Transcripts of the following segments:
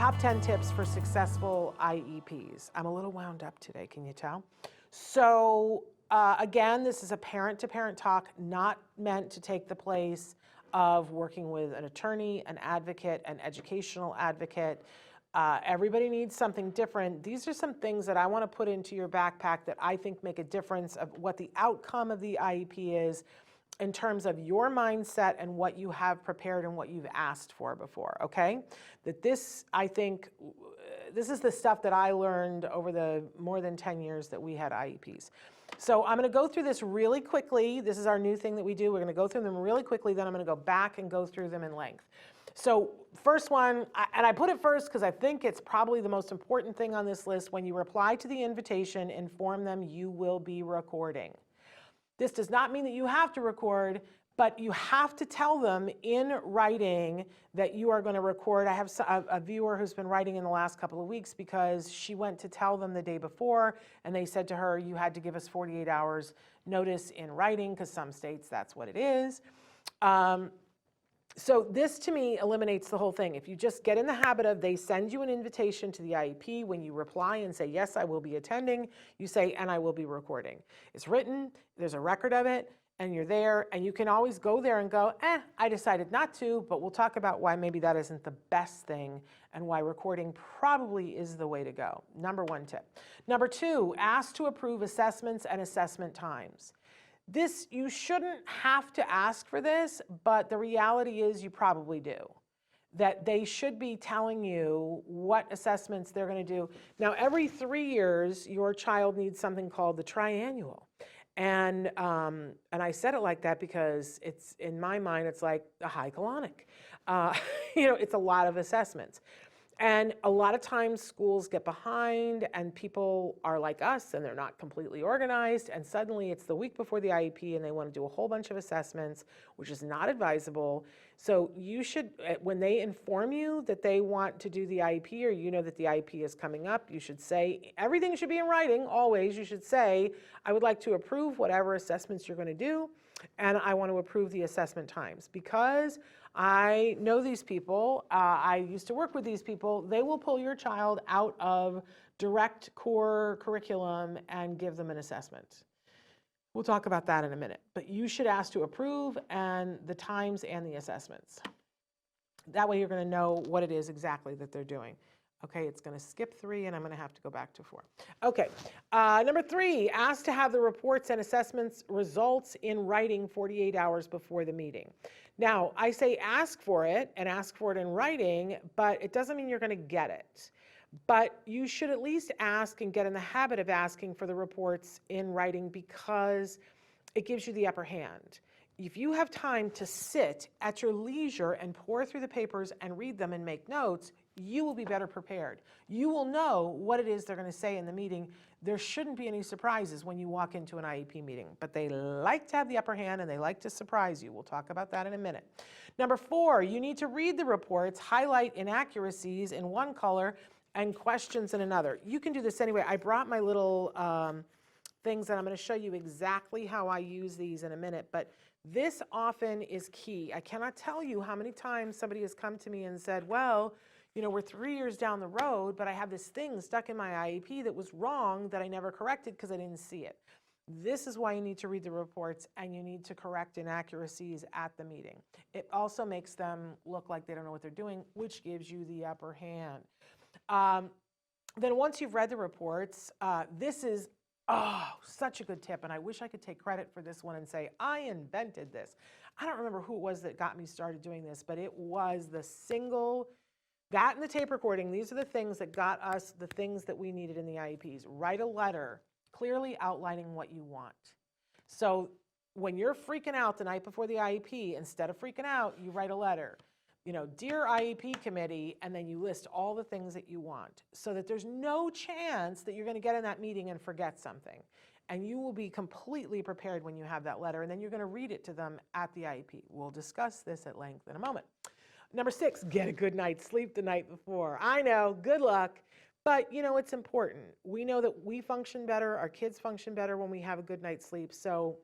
Top 10 tips for successful IEPs. I'm a little wound up today, can you tell? So again, this is a parent-to-parent talk, not meant to take the place of working with an attorney, an advocate, an educational advocate. Everybody needs something different. These are some things that I want to put into your backpack that I think make a difference of what the outcome of the IEP is in terms of your mindset and what you have prepared and what you've asked for before, okay? That this, I think, this is the stuff that I learned over the more than 10 years that we had IEPs. So I'm going to go through this really quickly. This is our new thing that we do. We're going to go through them really quickly, then I'm going to go back and go through them in length. So first one, and I put it first because I think it's probably the most important thing on this list. When you reply to the invitation, inform them you will be recording. This does not mean that you have to record, but you have to tell them in writing that you are going to record. I have a viewer who's been writing in the last couple of weeks because she went to tell them the day before, and they said to her, you had to give us 48 hours notice in writing, because some states that's what it is. So this to me eliminates the whole thing. If you just get in the habit of they send you an invitation to the IEP, when you reply and say, yes, I will be attending, you say, and I will be recording. It's written, there's a record of it, and you're there, and you can always go there and go, I decided not to, but we'll talk about why maybe that isn't the best thing and why recording probably is the way to go. Number one tip. Number two, ask to approve assessments and assessment times. This, you shouldn't have to ask for this, but the reality is you probably do. That they should be telling you what assessments they're going to do. Now, every 3 years, your child needs something called the triannual. And I said it like that because it's, in my mind, it's like a high colonic. You know, it's a lot of assessments. And a lot of times schools get behind and people are like us and they're not completely organized, and suddenly it's the week before the IEP and they want to do a whole bunch of assessments, which is not advisable. So you should, when they inform you that they want to do the IEP, or you know that the IEP is coming up, you should say, everything should be in writing, always. You should say, I would like to approve whatever assessments you're going to do, and I want to approve the assessment times. Because I know these people, I used to work with these people, they will pull your child out of direct core curriculum and give them an assessment. We'll talk about that in a minute, but you should ask to approve and the times and the assessments. That way you're going to know what it is exactly that they're doing. Okay, it's going to skip 3 and I'm going to have to go back to 4. Okay, number 3, ask to have the reports and assessments results in writing 48 hours before the meeting. Now, I say ask for it and ask for it in writing, but it doesn't mean you're going to get it. But you should at least ask and get in the habit of asking for the reports in writing, because it gives you the upper hand. If you have time to sit at your leisure and pour through the papers and read them and make notes, you will be better prepared. You will know what it is they're going to say in the meeting. There shouldn't be any surprises when you walk into an IEP meeting, but they like to have the upper hand and they like to surprise you. We'll talk about that in a minute. Number 4, you need to read the reports, highlight inaccuracies in one color and questions in another. You can do this anyway. I brought my little things and I'm going to show you exactly how I use these in a minute, but this often is key. I cannot tell you how many times somebody has come to me and said, well, you know, we're 3 years down the road, but I have this thing stuck in my IEP that was wrong that I never corrected because I didn't see it. This is why you need to read the reports and you need to correct inaccuracies at the meeting. It also makes them look like they don't know what they're doing, which gives you the upper hand. Then once you've read the reports, this is such a good tip, and I wish I could take credit for this one and say, I invented this. I don't remember who it was that got me started doing this, but it was that and the tape recording. These are the things that got us the things that we needed in the IEPs. Write a letter clearly outlining what you want. So when you're freaking out the night before the IEP, instead of freaking out, you write a letter. You know, dear IEP committee, and then you list all the things that you want, so that there's no chance that you're going to get in that meeting and forget something. And you will be completely prepared when you have that letter, and then you're going to read it to them at the IEP. We'll discuss this at length in a moment. Number 6, get a good night's sleep the night before. I know, good luck, but you know, it's important. We know that we function better, our kids function better when we have a good night's sleep. So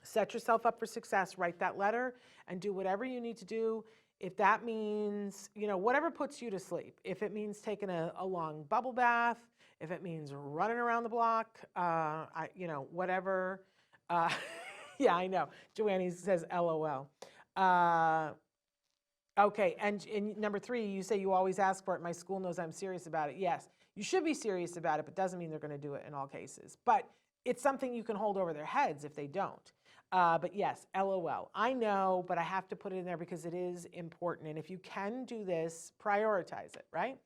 set yourself up for success, write that letter, and do whatever you need to do. If that means, whatever puts you to sleep. If it means taking a long bubble bath, if it means running around the block, whatever. Yeah, I know. Joanne says LOL. Okay, and number 3, you say you always ask for it. My school knows I'm serious about it. Yes, you should be serious about it, but doesn't mean they're going to do it in all cases. But it's something you can hold over their heads if they don't. But yes, LOL. I know, but I have to put it in there because it is important. And if you can do this, prioritize it, right?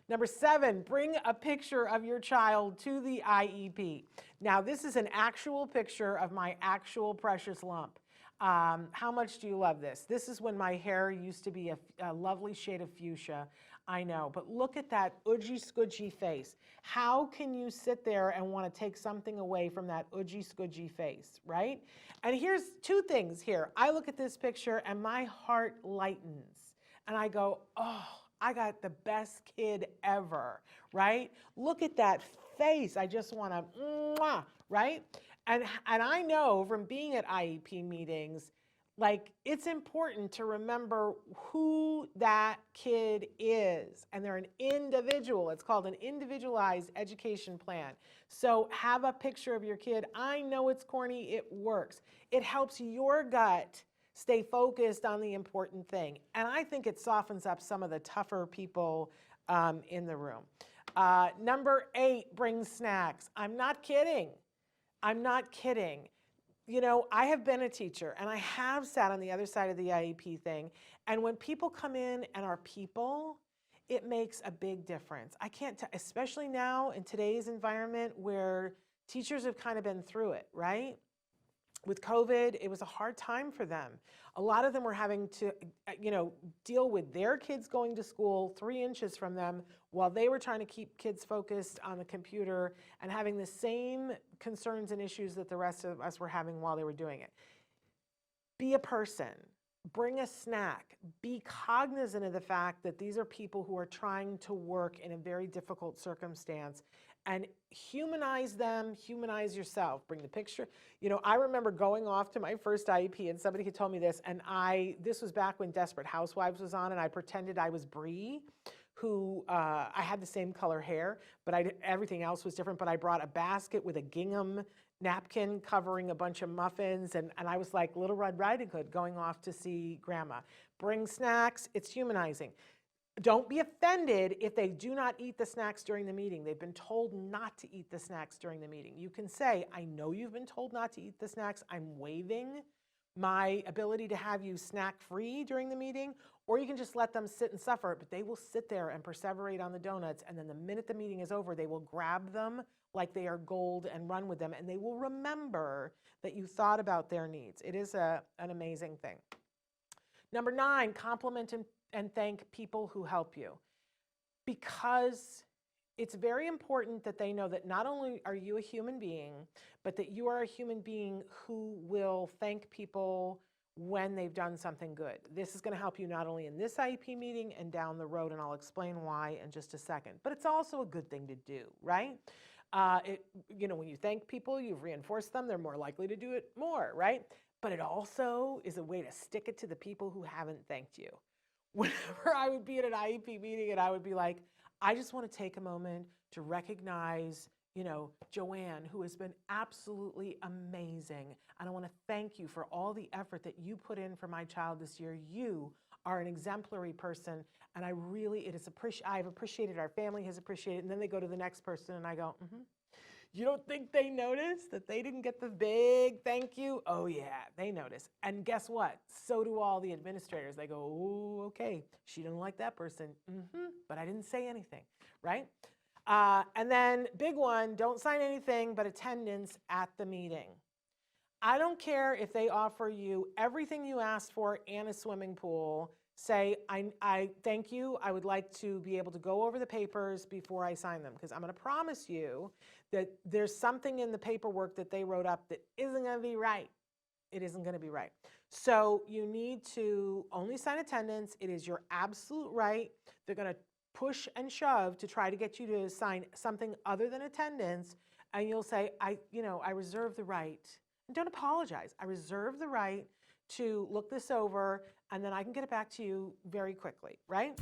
Number 7, bring a picture of your child to the IEP. Now, this is an actual picture of my actual precious lump. How much do you love this? This is when my hair used to be a lovely shade of fuchsia. I know, but look at that 𝗔𝗂𝗁𝗃𝗲 face. How can you sit there and want to take something away from that 𝗔𝗂𝗁𝗃𝗲 face, right? And here's 2 things here. I look at this picture and my heart lightens. And I go, oh, I got the best kid ever, right? Look at that face. I just want to, mwah, right? And I know from being at IEP meetings, like, it's important to remember who that kid is. And they're an individual. It's called an individualized education plan. So have a picture of your kid. I know it's corny. It works. It helps your gut stay focused on the important thing. And I think it softens up some of the tougher people in the room. Number 8, bring snacks. I'm not kidding. I'm not kidding. I have been a teacher and I have sat on the other side of the IEP thing. And when people come in and are people, it makes a big difference. I can't, especially now in today's environment where teachers have kind of been through it, right? With COVID, it was a hard time for them. A lot of them were having to, deal with their kids going to school 3 inches from them while they were trying to keep kids focused on the computer and having the same concerns and issues that the rest of us were having while they were doing it. Be a person. Bring a snack. Be cognizant of the fact that these are people who are trying to work in a very difficult circumstance, and humanize them, humanize yourself. Bring the picture. I remember going off to my first IEP and somebody had told me this, and this was back when Desperate Housewives was on, and I pretended I was Bree, who I had the same color hair, but everything else was different, but I brought a basket with a gingham napkin covering a bunch of muffins, and I was like Little Red Riding Hood going off to see grandma. Bring snacks. It's humanizing. Don't be offended if they do not eat the snacks during the meeting. They've been told not to eat the snacks during the meeting. You can say, I know you've been told not to eat the snacks. I'm waiving my ability to have you snack free during the meeting, or you can just let them sit and suffer, but they will sit there and perseverate on the donuts, and then the minute the meeting is over, they will grab them like they are gold and run with them, and they will remember that you thought about their needs. It is an amazing thing. Number 9, compliment and thank people who help you, because it's very important that they know that not only are you a human being, but that you are a human being who will thank people when they've done something good. This is going to help you not only in this IEP meeting and down the road, and I'll explain why in just a second, but it's also a good thing to do, right? When you thank people, you've reinforced them, they're more likely to do it more, right? But it also is a way to stick it to the people who haven't thanked you. Whenever I would be at an IEP meeting and I would be like, I just want to take a moment to recognize, Joanne, who has been absolutely amazing. And I want to thank you for all the effort that you put in for my child this year. You are an exemplary person. And I've appreciated, our family has appreciated. And then they go to the next person and I go, You don't think they noticed that they didn't get the big thank you? Oh yeah, they notice. And guess what? So do all the administrators. They go, oh, okay, she didn't like that person. But I didn't say anything, right? And then big one, don't sign anything but attendance at the meeting. I don't care if they offer you everything you asked for and a swimming pool. Say, I thank you. I would like to be able to go over the papers before I sign them, because I'm going to promise you that there's something in the paperwork that they wrote up that isn't going to be right. It isn't going to be right. So you need to only sign attendance. It is your absolute right. They're going to push and shove to try to get you to sign something other than attendance, and you'll say, I reserve the right. And don't apologize. I reserve the right to look this over, and then I can get it back to you very quickly, right?